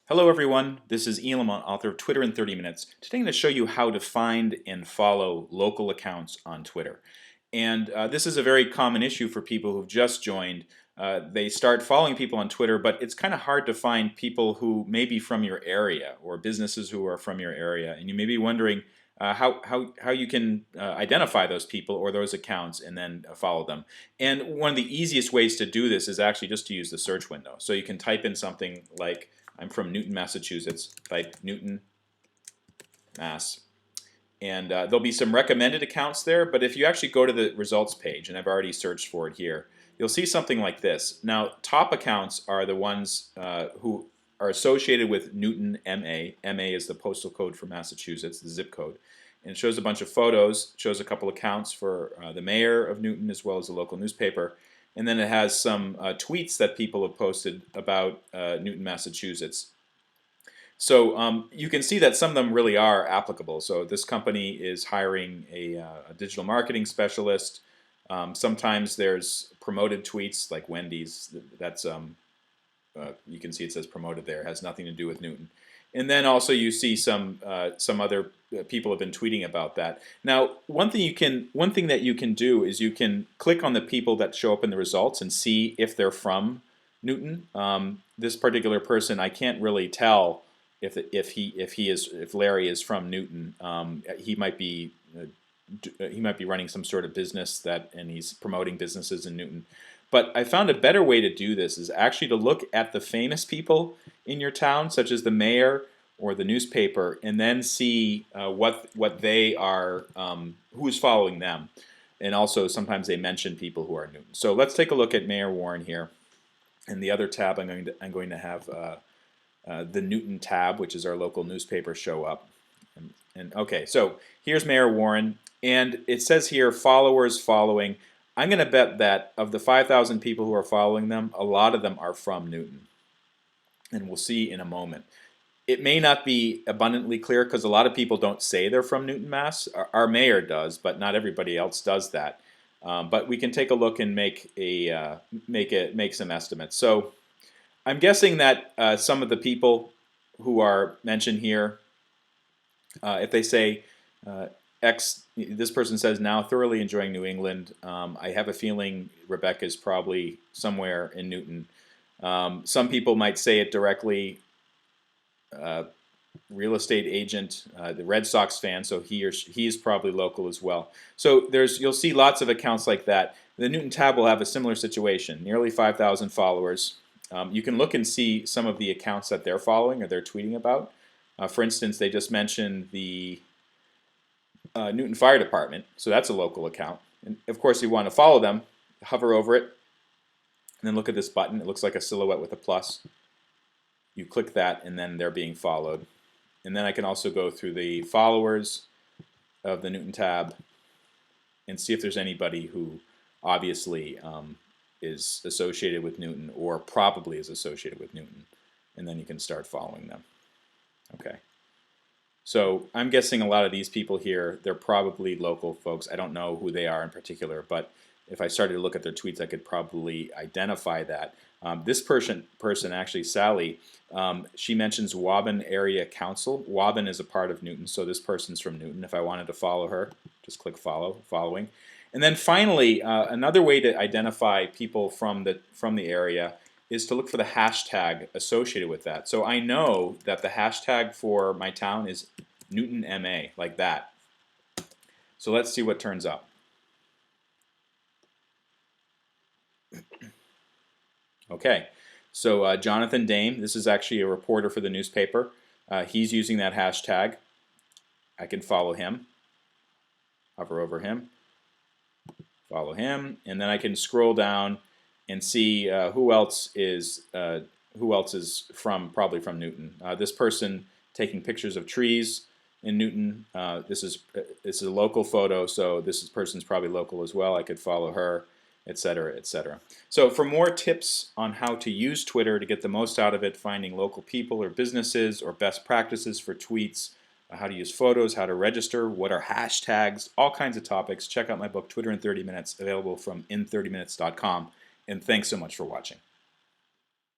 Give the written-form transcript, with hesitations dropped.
Hello everyone, this is Ian Lamont, author of Twitter in 30 Minutes. Today I'm going to show you how to find and follow local accounts on Twitter. And this is a very common issue for people who've just joined. They start following people on Twitter, but it's kind of hard to find people who may be from your area or businesses who are from your area. And you may be wondering how you can identify those people or those accounts and then follow them. And one of the easiest ways to do this is actually just to use the search window. So you can type in something like, I'm from Newton, Massachusetts, type Newton, Mass. And there'll be some recommended accounts there, but if you actually go to the results page, and I've already searched for it here, you'll see something like this. Now, top accounts are the ones who are associated with Newton, MA. MA is the postal code for Massachusetts, the zip code. And it shows a bunch of photos, shows a couple accounts for the mayor of Newton as well as the local newspaper. And then it has some tweets that people have posted about Newton, Massachusetts. So you can see that some of them really are applicable. So this company is hiring a digital marketing specialist. Sometimes there's promoted tweets like Wendy's. That's you can see it says promoted there. It has nothing to do with Newton. And then also you see some other people have been tweeting about that. Now, one thing that you can do is you can click on the people that show up in the results and see if they're from Newton. This particular person, I can't really tell if Larry is from Newton. He might be running some sort of business and he's promoting businesses in Newton. But I found a better way to do this is actually to look at the famous people in your town, such as the mayor or the newspaper, and then see what they are, who's following them. And also sometimes they mention people who are Newton. So let's take a look at Mayor Warren here. And the other tab I'm going to have the Newton tab, which is our local newspaper, show up. And okay, so here's Mayor Warren, and it says here followers following. I'm going to bet that of the 5,000 people who are following them, a lot of them are from Newton. And we'll see in a moment. It may not be abundantly clear because a lot of people don't say they're from Newton, Mass. Our mayor does, but not everybody else does that. But we can take a look and make some estimates. So I'm guessing that some of the people who are mentioned here, if they say X, this person says, now thoroughly enjoying New England. I have a feeling Rebecca is probably somewhere in Newton. Some people might say it directly. Real estate agent, the Red Sox fan, so he is probably local as well. So you'll see lots of accounts like that. The Newton tab will have a similar situation. Nearly 5,000 followers. You can look and see some of the accounts that they're following or they're tweeting about. For instance, they just mentioned the Newton Fire Department, so that's a local account. And of course, you want to follow them, hover over it, and then look at this button. It looks like a silhouette with a plus. You click that, and then they're being followed. And then I can also go through the followers of the Newton tab and see if there's anybody who obviously is associated with Newton or probably is associated with Newton. And then you can start following them. Okay. So I'm guessing a lot of these people here, they're probably local folks. I don't know who they are in particular, but if I started to look at their tweets, I could probably identify that. This person actually, Sally, she mentions Waban Area Council. Waban is a part of Newton, so this person's from Newton. If I wanted to follow her, just click following. And then finally, another way to identify people from the area is to look for the hashtag associated with that. So I know that the hashtag for my town is Newton MA, like that. So let's see what turns up. Okay, so Jonathan Dame, this is actually a reporter for the newspaper. He's using that hashtag. I can follow him, hover over him, follow him, and then I can scroll down and see who else is probably from Newton. This person taking pictures of trees in Newton. This is a local photo, so this person's probably local as well. I could follow her, etc., etc. So for more tips on how to use Twitter to get the most out of it, finding local people or businesses or best practices for tweets, how to use photos, how to register, what are hashtags, all kinds of topics, check out my book, Twitter in 30 Minutes, available from in30minutes.com. And thanks so much for watching.